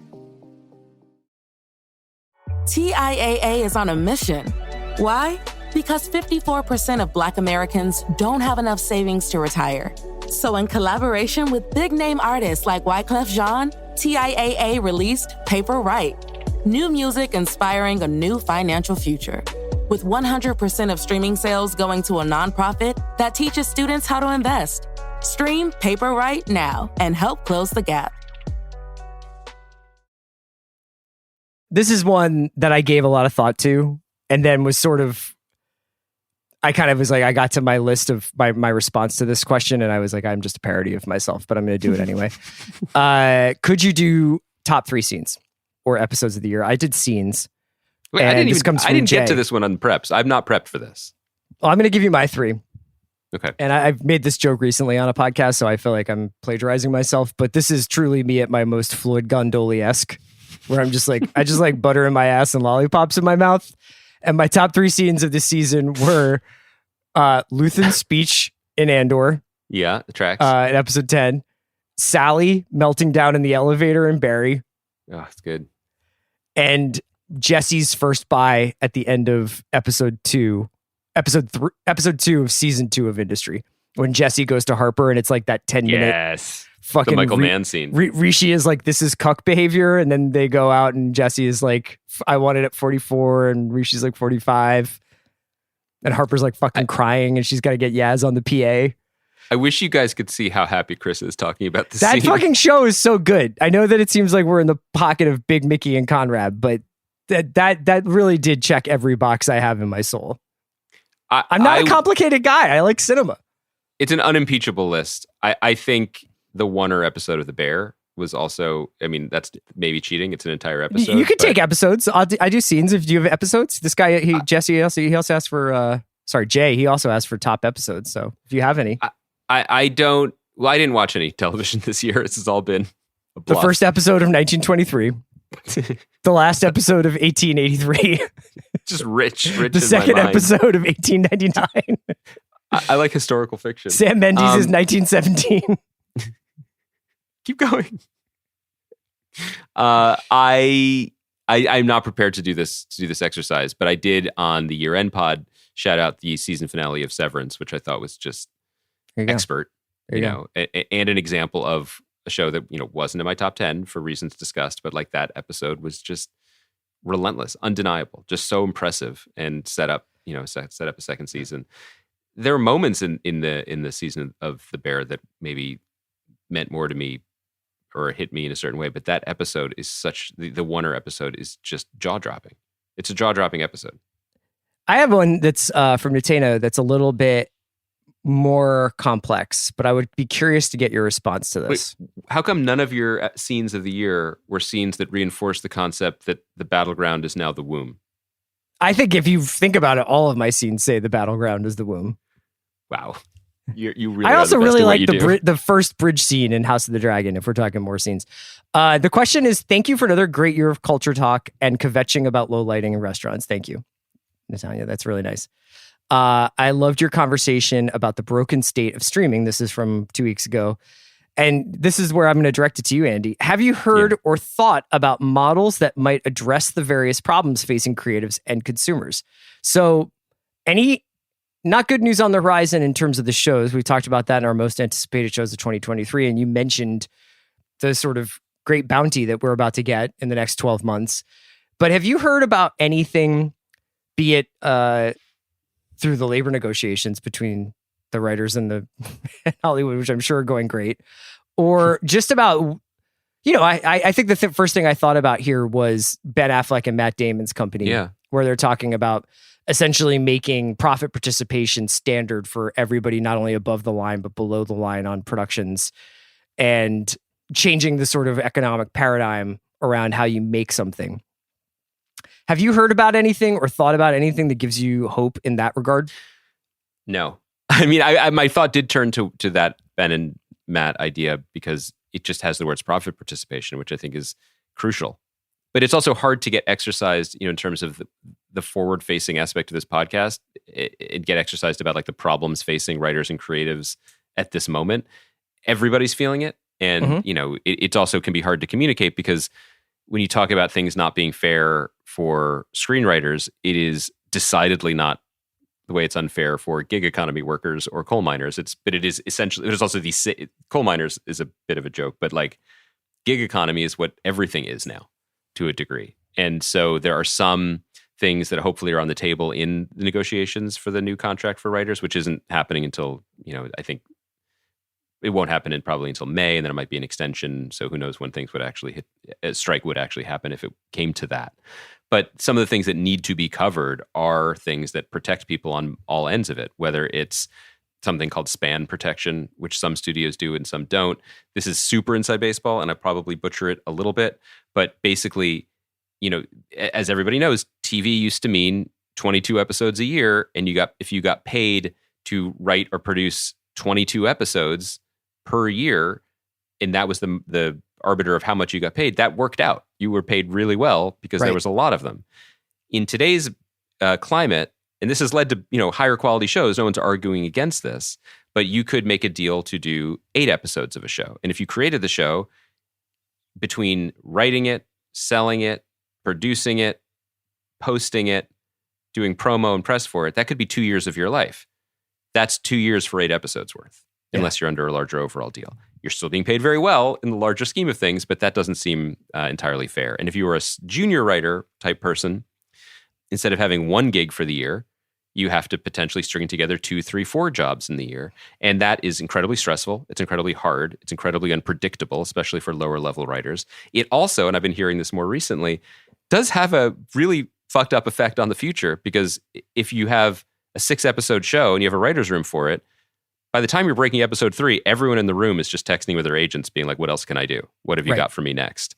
TIAA is on a mission. Why? Because 54% of Black Americans don't have enough savings to retire. So in collaboration with big-name artists like Wyclef Jean, TIAA released Paper Right, new music inspiring a new financial future. With 100% of streaming sales going to a nonprofit that teaches students how to invest. Stream Paper Right now and help close the gap. This is one that I gave a lot of thought to, and then was sort of, I kind of was like, I got to my list of my response to this question, and I was like, I'm just a parody of myself, but I'm going to do it anyway. Could you do top 3 scenes or episodes of the year? I did scenes. Wait, I didn't get to this one on preps. I'm not prepped for this. Well, I'm going to give you my 3. Okay. And I've made this joke recently on a podcast, so I feel like I'm plagiarizing myself, but this is truly me at my most Floyd Gondoli-esque, where I'm just like, I just like butter in my ass and lollipops in my mouth. And my top 3 scenes of this season were Luthen's speech in Andor. Yeah, the tracks. In episode 10. Sally melting down in the elevator in Barry. Oh, it's good. And Jesse's first bye at the end of episode 2 of season 2 of Industry. When Jesse goes to Harper and it's like that 10-minute yes. fucking the Michael Mann scene. Rishi is like, this is cuck behavior. And then they go out and Jesse is like, I want it at 44. And Rishi's like 45. And Harper's like fucking crying and she's got to get Yaz on the PA. I wish you guys could see how happy Chris is talking about this That scene. fucking show is so good. I know that it seems like we're in the pocket of Big Mickey and Conrad, but that really did check every box I have in my soul. I'm not a complicated guy. I like cinema. It's an unimpeachable list. I think the Warner episode of The Bear was also, I mean, that's maybe cheating. It's an entire episode. You could take episodes. I do scenes. If you have episodes, this guy, Jesse, he also asked for, Jay, he also asked for top episodes. So if you have any. I don't, well, I didn't watch any television this year. This has all been a bluff. The first episode of 1923. The last episode of 1883. Just rich. The second episode of 1899. I like historical fiction. Sam Mendes is 1917. Keep going. I'm not prepared to do this exercise, but I did on the year-end pod shout out the season finale of Severance, which I thought was just expert. You know, and an example of a show that, you know, wasn't in my top 10 for reasons discussed, but like that episode was just relentless, undeniable, just so impressive, and set up a second season. There are moments in the season of The Bear that maybe meant more to me or hit me in a certain way, but that episode is the Warner episode is just jaw-dropping. It's a jaw-dropping episode. I have one that's from Nutena that's a little bit more complex, but I would be curious to get your response to this. Wait, how come none of your scenes of the year were scenes that reinforce the concept that the battleground is now the womb? I think if you think about it, all of my scenes say the battleground is the womb. Wow. You really I also really like the the first bridge scene in House of the Dragon, if we're talking more scenes. The question is, thank you for another great year of culture talk and kvetching about low lighting in restaurants. Thank you, Natalia. That's really nice. I loved your conversation about the broken state of streaming. This is from 2 weeks ago. And this is where I'm going to direct it to you, Andy. Have you heard or thought about models that might address the various problems facing creatives and consumers? So any not good news on the horizon in terms of the shows. We talked about that in our most anticipated shows of 2023. And you mentioned the sort of great bounty that we're about to get in the next 12 months. But have you heard about anything, be it through the labor negotiations between the writers and the Hollywood, which I'm sure are going great, or just about, you know, I think the first thing I thought about here was Ben Affleck and Matt Damon's company, where they're talking about essentially making profit participation standard for everybody, not only above the line, but below the line on productions, and changing the sort of economic paradigm around how you make something. Have you heard about anything or thought about anything that gives you hope in that regard? No. I mean, my thought did turn to that Ben and Matt idea because it just has the words profit participation, which I think is crucial. But it's also hard to get exercised, you know, in terms of the forward-facing aspect of this podcast. It get exercised about like the problems facing writers and creatives at this moment. Everybody's feeling it. And, you know, it also can be hard to communicate because when you talk about things not being fair for screenwriters, it is decidedly not the way it's unfair for gig economy workers or coal miners. But it is essentially, there's also these coal miners is a bit of a joke, but like gig economy is what everything is now to a degree. And so there are some things that hopefully are on the table in the negotiations for the new contract for writers, which isn't happening until, I think it won't happen probably until May, and then it might be an extension. So who knows when things would actually hit, a strike would actually happen if it came to that. But some of the things that need to be covered are things that protect people on all ends of it, whether it's something called span protection, which some studios do and some don't. This is super inside baseball, and I probably butcher it a little bit. But basically, as everybody knows, TV used to mean 22 episodes a year, and if you got paid to write or produce 22 episodes per year, and that was the arbiter of how much you got paid, that worked out. You were paid really well because there was a lot of them. In today's climate, and this has led to higher quality shows, no one's arguing against this, but you could make a deal to do 8 episodes of a show. And if you created the show, between writing it, selling it, producing it, posting it, doing promo and press for it, that could be 2 years of your life. That's 2 years for 8 episodes worth, unless you're under a larger overall deal. You're still being paid very well in the larger scheme of things, but that doesn't seem entirely fair. And if you were a junior writer type person, instead of having 1 gig for the year, you have to potentially string together 2, 3, 4 jobs in the year. And that is incredibly stressful. It's incredibly hard. It's incredibly unpredictable, especially for lower level writers. It also, and I've been hearing this more recently, does have a really fucked up effect on the future, because if you have a 6-episode show and you have a writer's room for it, by the time you're breaking episode 3, everyone in the room is just texting with their agents being like, what else can I do? What have you got for me next?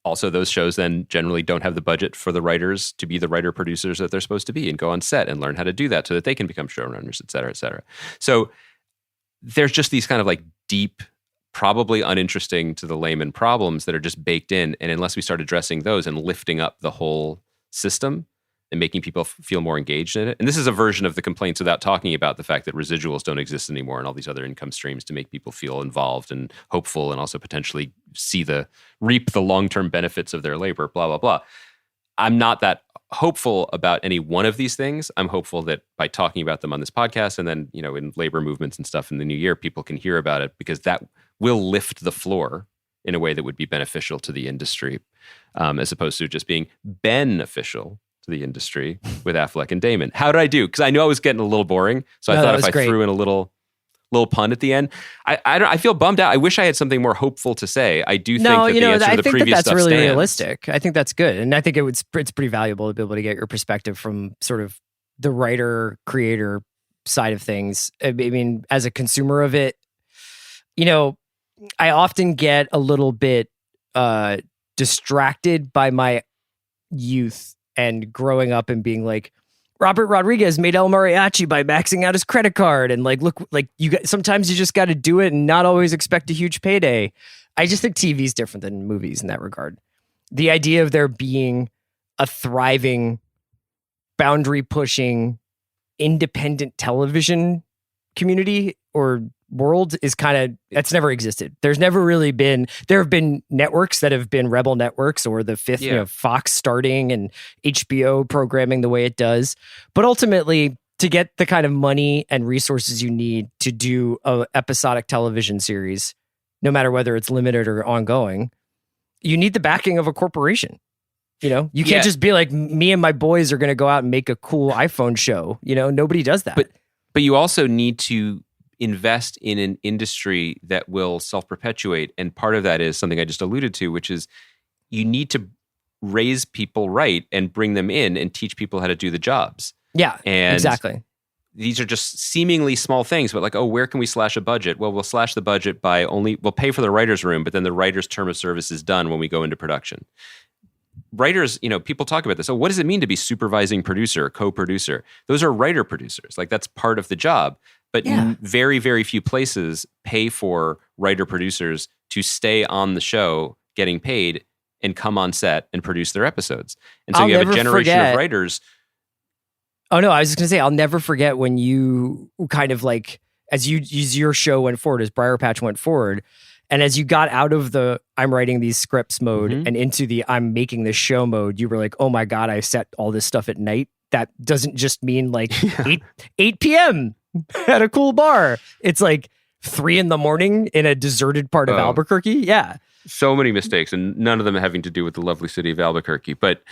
Also, those shows then generally don't have the budget for the writers to be the writer producers that they're supposed to be and go on set and learn how to do that so that they can become showrunners, et cetera, et cetera. So there's just these kind of like deep, probably uninteresting to the layman problems that are just baked in. And unless we start addressing those and lifting up the whole system and making people feel more engaged in it. And this is a version of the complaints without talking about the fact that residuals don't exist anymore and all these other income streams to make people feel involved and hopeful and also potentially reap the long-term benefits of their labor, blah, blah, blah. I'm not that hopeful about any one of these things. I'm hopeful that by talking about them on this podcast and then, in labor movements and stuff in the new year, people can hear about it, because that will lift the floor in a way that would be beneficial to the industry, as opposed to just being beneficial to the industry with Affleck and Damon. How did I do? Because I knew I was getting a little boring, so I thought if I threw in a little pun at the end, I feel bummed out. I wish I had something more hopeful to say. I do think that the answer to the previous stuff really stands. Realistic. I think that's good, and I think it's pretty valuable to be able to get your perspective from sort of the writer creator side of things. I mean, as a consumer of it, I often get a little bit distracted by my youth and growing up and being like, Robert Rodriguez made El Mariachi by maxing out his credit card, and look, sometimes you just got to do it and not always expect a huge payday. I just think TV is different than movies in that regard. The idea of there being a thriving, boundary pushing, independent television community or world is that's never existed. There have been networks that have been rebel networks, or the fifth, Fox starting and HBO programming the way it does. But ultimately, to get the kind of money and resources you need to do a episodic television series, no matter whether it's limited or ongoing, you need the backing of a corporation. You can't just be like, me and my boys are going to go out and make a cool iPhone show. Nobody does that. But you also need to invest in an industry that will self-perpetuate. And part of that is something I just alluded to, which is you need to raise people right and bring them in and teach people how to do the jobs. Yeah, and exactly. These are just seemingly small things, but where can we slash a budget? Well, we'll slash the budget by we'll pay for the writer's room, but then the writer's term of service is done when we go into production. Writers, people talk about this. So what does it mean to be supervising producer, co-producer? Those are writer producers. That's part of the job. But very, very few places pay for writer producers to stay on the show getting paid and come on set and produce their episodes. And so you have a generation of writers. Oh, no, I was just going to say, I'll never forget when you kind of as your show went forward, as Briar Patch went forward, and as you got out of the I'm writing these scripts mode and into the I'm making this show mode, you were like, oh my God, I set all this stuff at night that doesn't just mean like 8 p.m. at a cool bar. It's like 3 a.m. in a deserted part of Albuquerque. Yeah. So many mistakes, and none of them having to do with the lovely city of Albuquerque. But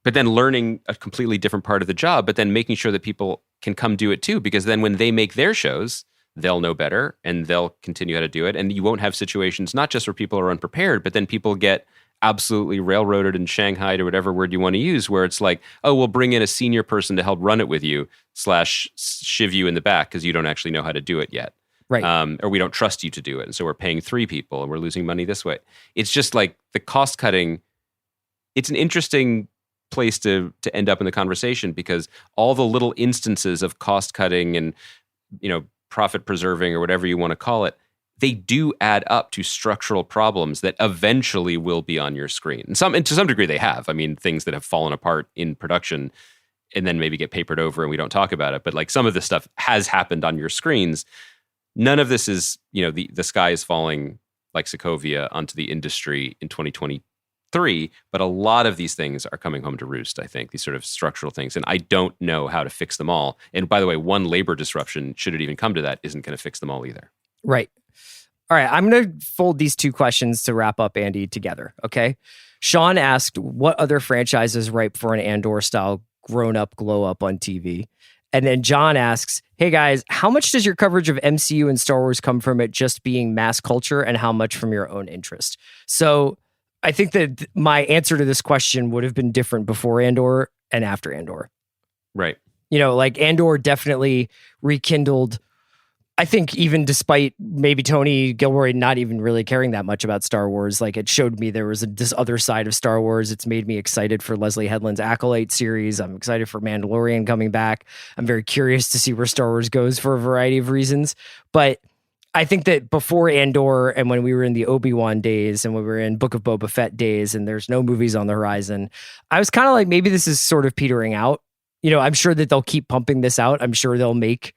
then learning a completely different part of the job, but then making sure that people can come do it too, because then when they make their shows, they'll know better and they'll continue how to do it. And you won't have situations, not just where people are unprepared, but then people get absolutely railroaded and shanghaied, or whatever word you want to use, where it's like, oh, we'll bring in a senior person to help run it with you / shiv you in the back because you don't actually know how to do it yet. Right. Or we don't trust you to do it. And so we're paying 3 people and we're losing money this way. It's just like the cost cutting. It's an interesting place to end up in the conversation, because all the little instances of cost cutting and, profit preserving or whatever you want to call it, they do add up to structural problems that eventually will be on your screen. And to some degree they have. I mean, things that have fallen apart in production and then maybe get papered over and we don't talk about it. But like some of this stuff has happened on your screens. None of this is, the sky is falling like Sokovia onto the industry in 2023, but a lot of these things are coming home to roost, I think, these sort of structural things. And I don't know how to fix them all. And by the way, one labor disruption, should it even come to that, isn't going to fix them all either. Right. All right. I'm going to fold these 2 questions to wrap up, Andy, together. Okay. Sean asked, what other franchise is ripe for an Andor style grown up glow up on TV? And then John asks, hey guys, how much does your coverage of MCU and Star Wars come from it just being mass culture, and how much from your own interest? So I think that my answer to this question would have been different before Andor and after Andor. Right. Like Andor definitely rekindled, I think, even despite maybe Tony Gilroy not even really caring that much about Star Wars, like it showed me there was this other side of Star Wars. It's made me excited for Leslie Headland's Acolyte series. I'm excited for Mandalorian coming back. I'm very curious to see where Star Wars goes for a variety of reasons. But I think that before Andor, and when we were in the Obi-Wan days and when we were in Book of Boba Fett days and there's no movies on the horizon, I was kind of like, maybe this is sort of petering out. I'm sure that they'll keep pumping this out. I'm sure they'll make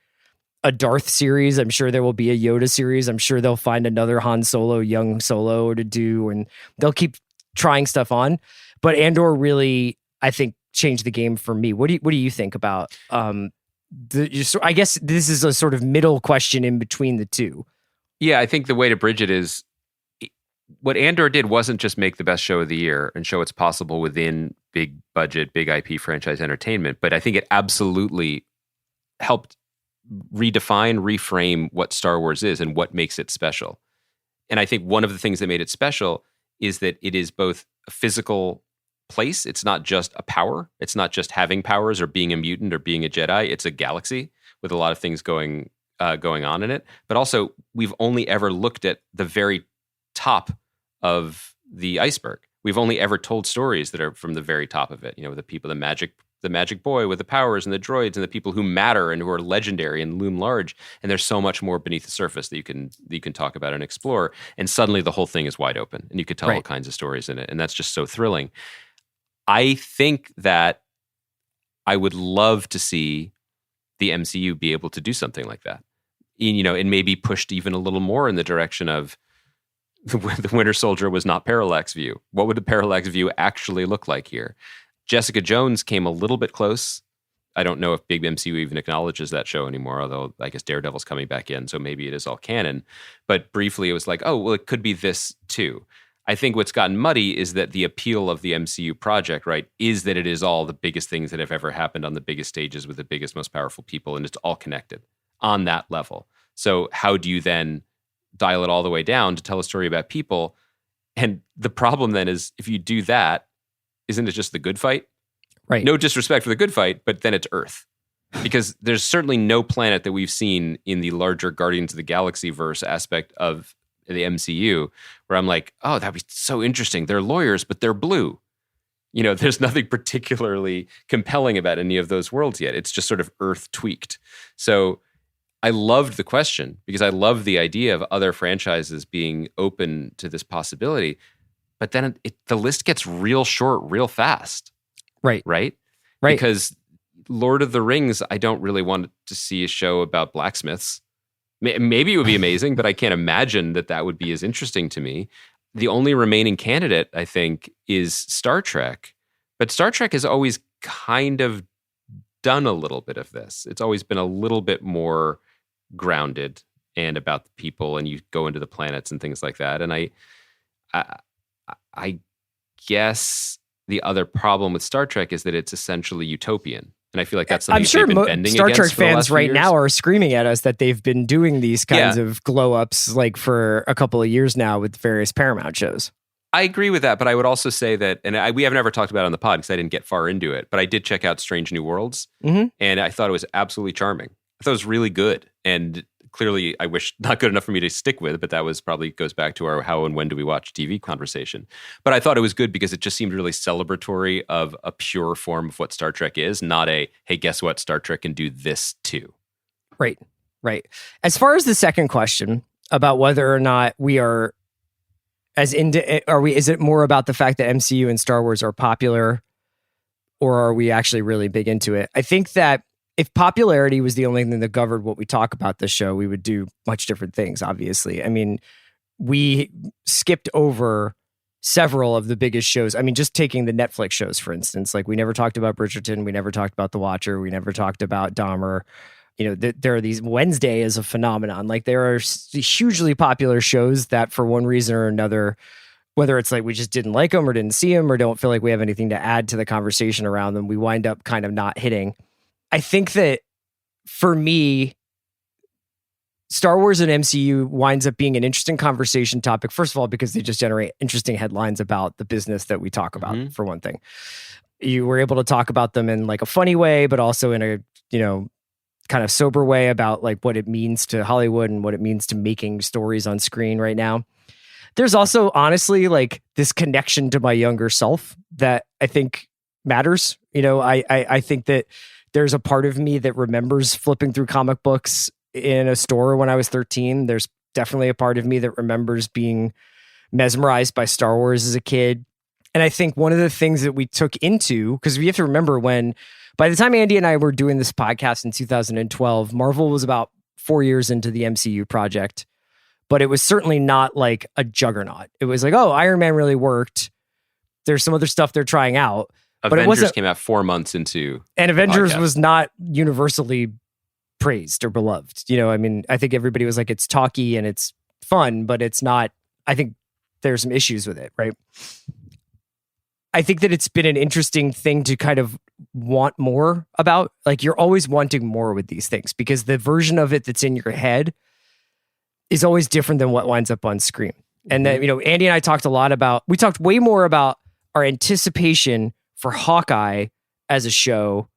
a Darth series. I'm sure there will be a Yoda series. I'm sure they'll find another Han Solo, young Solo to do, and they'll keep trying stuff on. But Andor really, I think, changed the game for me. What do you think about I guess this is a sort of middle question in between the two. Yeah, I think the way to bridge it is what Andor did wasn't just make the best show of the year and show what's possible within big budget, big IP franchise entertainment, but I think it absolutely helped redefine, reframe what Star Wars is and what makes it special. And I think one of the things that made it special is that it is both a physical place. It's not just a power. It's not just having powers or being a mutant or being a Jedi. It's a galaxy with a lot of things going on in it. But also, we've only ever looked at the very top of the iceberg. We've only ever told stories that are from the very top of it. The people, the magic boy with the powers and the droids and the people who matter and who are legendary and loom large. And there's so much more beneath the surface that you can talk about and explore. And suddenly the whole thing is wide open and you could tell all kinds of stories in it. And that's just so thrilling. I think that I would love to see the MCU be able to do something like that. And maybe pushed even a little more in the direction of the Winter Soldier was not Parallax View. What would the Parallax View actually look like here? Jessica Jones came a little bit close. I don't know if Big MCU even acknowledges that show anymore, although I guess Daredevil's coming back in, so maybe it is all canon. But briefly, it was like, oh, well, it could be this too. I think what's gotten muddy is that the appeal of the MCU project, right, is that it is all the biggest things that have ever happened on the biggest stages with the biggest, most powerful people, and it's all connected on that level. So how do you then dial it all the way down to tell a story about people? And the problem then is, if you do that, isn't it just the good fight? Right. No disrespect for the good fight, but then it's Earth. Because there's certainly no planet that we've seen in the larger Guardians of the Galaxy verse aspect of the MCU where I'm like, oh, that'd be so interesting. They're lawyers, but they're blue. There's nothing particularly compelling about any of those worlds yet. It's just sort of Earth tweaked. So I loved the question because I love the idea of other franchises being open to this possibility. But then the list gets real short real fast. Right. Because Lord of the Rings, I don't really want to see a show about blacksmiths. Maybe it would be amazing, but I can't imagine that would be as interesting to me. The only remaining candidate, I think, is Star Trek. But Star Trek has always kind of done a little bit of this. It's always been a little bit more grounded and about the people, and you go into the planets and things like that. And I guess the other problem with Star Trek is that it's essentially utopian. And I feel like that's something I'm sure they've been bending Star against Trek for the last fans few right years. now are screaming at us that they've been doing these kinds of glow ups like for a couple of years now with various Paramount shows. I agree with that, but I would also say that, and we have never talked about it on the pod because I didn't get far into it, but I did check out Strange New Worlds, and I thought it was absolutely charming. I thought it was really good, and clearly I wish not good enough for me to stick with, but that was probably goes back to our how and when do we watch TV conversation. But I thought it was good because it just seemed really celebratory of a pure form of what Star Trek is, not a, hey, guess what? Star Trek can do this too. Right. As far as the second question about whether or not we are is it more about the fact that MCU and Star Wars are popular, or are we actually really big into it? I think that if popularity was the only thing that governed what we talk about this show, we would do much different things, obviously. I mean, we skipped over several of the biggest shows. I mean, just taking the Netflix shows, for instance, like we never talked about Bridgerton. We never talked about The Watcher. We never talked about Dahmer. You know, there are these Wednesday as a phenomenon. Like there are hugely popular shows that for one reason or another, whether it's like we just didn't like them or didn't see them or don't feel like we have anything to add to the conversation around them, we wind up kind of not hitting. I think that for me, Star Wars and MCU winds up being an interesting conversation topic. First of all, because they just generate interesting headlines about the business that we talk about, for one thing. You were able to talk about them in like a funny way, but also in a, kind of sober way about like what it means to Hollywood and what it means to making stories on screen right now. There's also honestly like this connection to my younger self that I think matters. I think that there's a part of me that remembers flipping through comic books in a store when I was 13. There's definitely a part of me that remembers being mesmerized by Star Wars as a kid. And I think one of the things that we took into, because we have to remember by the time Andy and I were doing this podcast in 2012, Marvel was about 4 years into the MCU project, but it was certainly not like a juggernaut. It was like, oh, Iron Man really worked. There's some other stuff they're trying out. Avengers came out 4 months into and Avengers was not universally praised or beloved. I mean, I think everybody was like, it's talky and it's fun, but it's not. I think there's some issues with it, right? I think that it's been an interesting thing to kind of want more about. Like you're always wanting more with these things because the version of it that's in your head is always different than what winds up on screen. And then, Andy and I talked we talked way more about our anticipation for Hawkeye as a show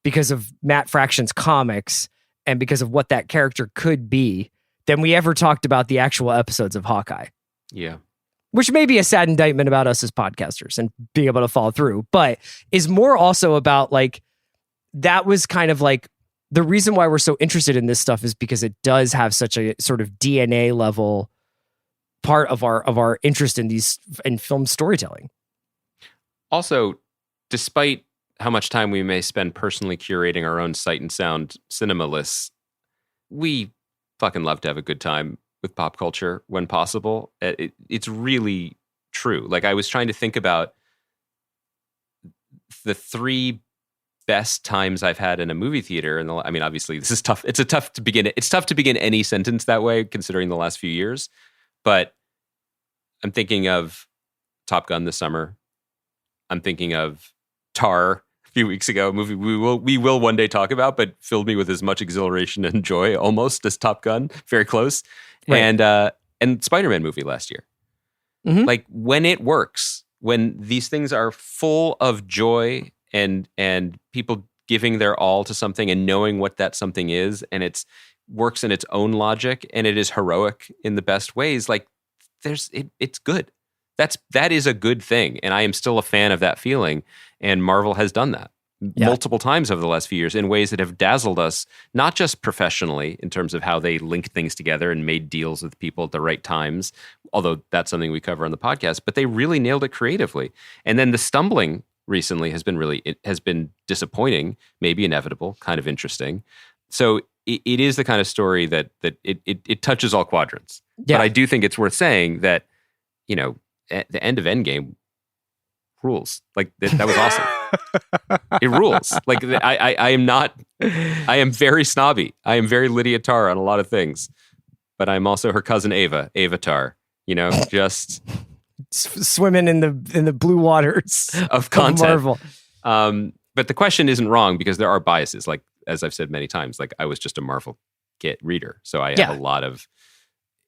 because of Matt Fraction's comics and because of what that character could be than we ever talked about the actual episodes of Hawkeye. Yeah. Which may be a sad indictment about us as podcasters and being able to follow through, but is more also about like, that was kind of like the reason why we're so interested in this stuff is because it does have such a sort of DNA level part of our interest in film storytelling. Also, despite how much time we may spend personally curating our own Sight and Sound cinema lists, we fucking love to have a good time with pop culture when possible. It's really true. Like I was trying to think about the 3 best times I've had in a movie theater. And I mean, obviously this is tough. It's tough to begin any sentence that way, considering the last few years. But I'm thinking of Top Gun this summer. I'm thinking of Tar a few weeks ago, a movie we will one day talk about, but filled me with as much exhilaration and joy almost as Top Gun. Very close. Right. And Spider-Man movie last year. Like when it works, when these things are full of joy and people giving their all to something and knowing what that something is, and it's works in its own logic and it is heroic in the best ways, like it's good. That is a good thing. And I am still a fan of that feeling. And Marvel has done that multiple times over the last few years in ways that have dazzled us, not just professionally in terms of how they linked things together and made deals with people at the right times, although that's something we cover on the podcast, but they really nailed it creatively. And then the stumbling recently has been disappointing, maybe inevitable, kind of interesting. So it is the kind of story that it touches all quadrants. Yeah. But I do think it's worth saying that, at the end of Endgame rules. Like that was awesome. It rules. Like I am not. I am very snobby. I am very Lydia Tarr on a lot of things, but I'm also her cousin Ava Tarr. Just swimming in the blue waters of content. Marvel. But the question isn't wrong because there are biases. Like as I've said many times, like I was just a Marvel reader, so I have a lot of.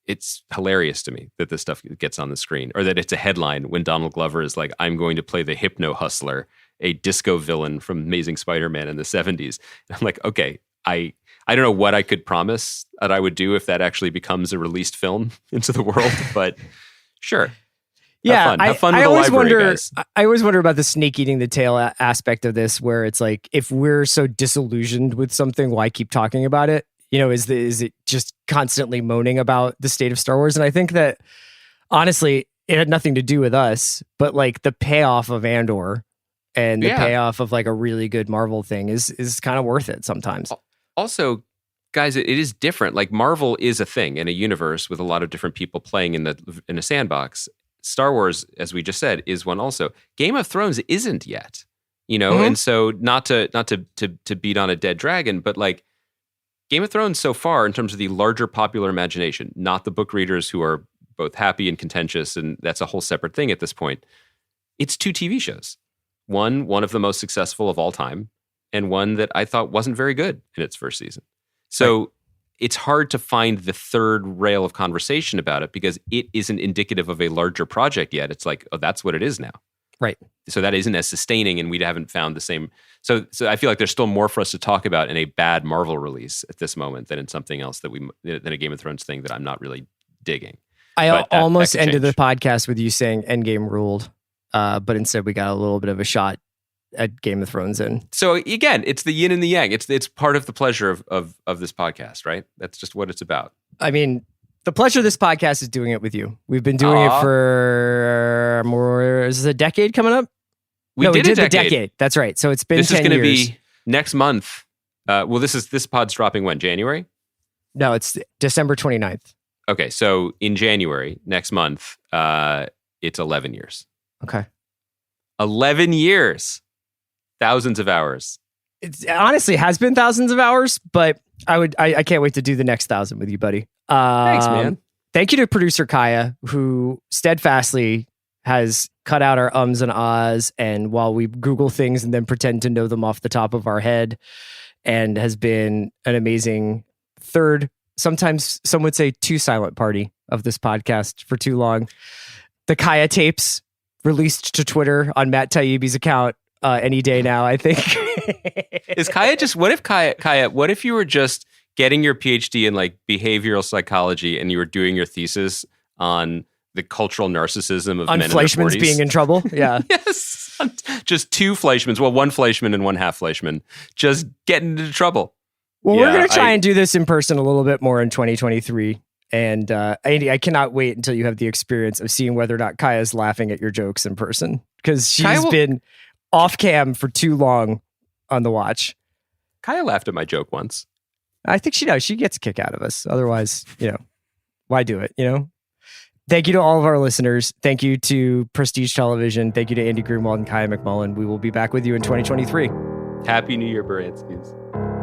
It's hilarious to me that this stuff gets on the screen, or that it's a headline when Donald Glover is like, "I'm going to play the Hypno Hustler, a disco villain from Amazing Spider-Man in the 70s." And I'm like, okay, I don't know what I could promise that I would do if that actually becomes a released film into the world, but sure. Yeah, have fun with the library, guys. I always wonder about the snake eating the tail aspect of this, where it's like, if we're so disillusioned with something, why keep talking about it? Is it just constantly moaning about the state of Star Wars? And I think that honestly, it had nothing to do with us, but like the payoff of Andor and the payoff of like a really good Marvel thing is kind of worth it sometimes. Also, guys, it is different. Like Marvel is a thing in a universe with a lot of different people playing in a sandbox. Star Wars, as we just said, is one also. Game of Thrones isn't yet, and so not to beat on a dead dragon, but like Game of Thrones so far in terms of the larger popular imagination, not the book readers who are both happy and contentious, and that's a whole separate thing at this point. It's 2 TV shows. One of the most successful of all time, and one that I thought wasn't very good in its first season. So it's hard to find the third rail of conversation about it because it isn't indicative of a larger project yet. It's like, oh, that's what it is now. Right. So that isn't as sustaining, and we haven't found the same. So I feel like there's still more for us to talk about in a bad Marvel release at this moment than in something else than a Game of Thrones thing that I'm not really digging. I almost ended the podcast with you saying Endgame ruled, but instead we got a little bit of a shot at Game of Thrones in. So again, it's the yin and the yang. It's part of the pleasure of this podcast, right? That's just what it's about. I mean, the pleasure of this podcast is doing it with you. We've been doing it for is this a decade coming up? We did the decade. That's right. So it's been 10 years. This is going to be next month. This pod's dropping when? January? No, it's December 29th. Okay, so in January, next month, it's 11 years. Okay. 11 years. Thousands of hours. It honestly has been thousands of hours, but I can't wait to do the next 1,000 with you, buddy. Thanks, man. Thank you to producer Kaya, who steadfastly has cut out our ums and ahs, and while we Google things and then pretend to know them off the top of our head, and has been an amazing third, sometimes some would say 2 silent party of this podcast for too long. The Kaya tapes released to Twitter on Matt Taibbi's account any day now, I think. Is Kaya just, what if you were just getting your PhD in like behavioral psychology and you were doing your thesis on the cultural narcissism of on men in Fleischmann's their 40s? Being in trouble? Yeah. Yes. Just 2 Fleischmanns. Well, 1 Fleischmann and 1 half Fleischmann. Just getting into trouble. Well, we're going to try and do this in person a little bit more in 2023. And Andy, I cannot wait until you have the experience of seeing whether or not Kaya's laughing at your jokes in person, because she's been off cam for too long on the watch. Kaya laughed at my joke once. I think she does. She gets a kick out of us. Otherwise, why do it? Thank you to all of our listeners. Thank you to Prestige Television. Thank you to Andy Greenwald and Kaya McMullen. We will be back with you in 2023. Happy New Year, Baranskis.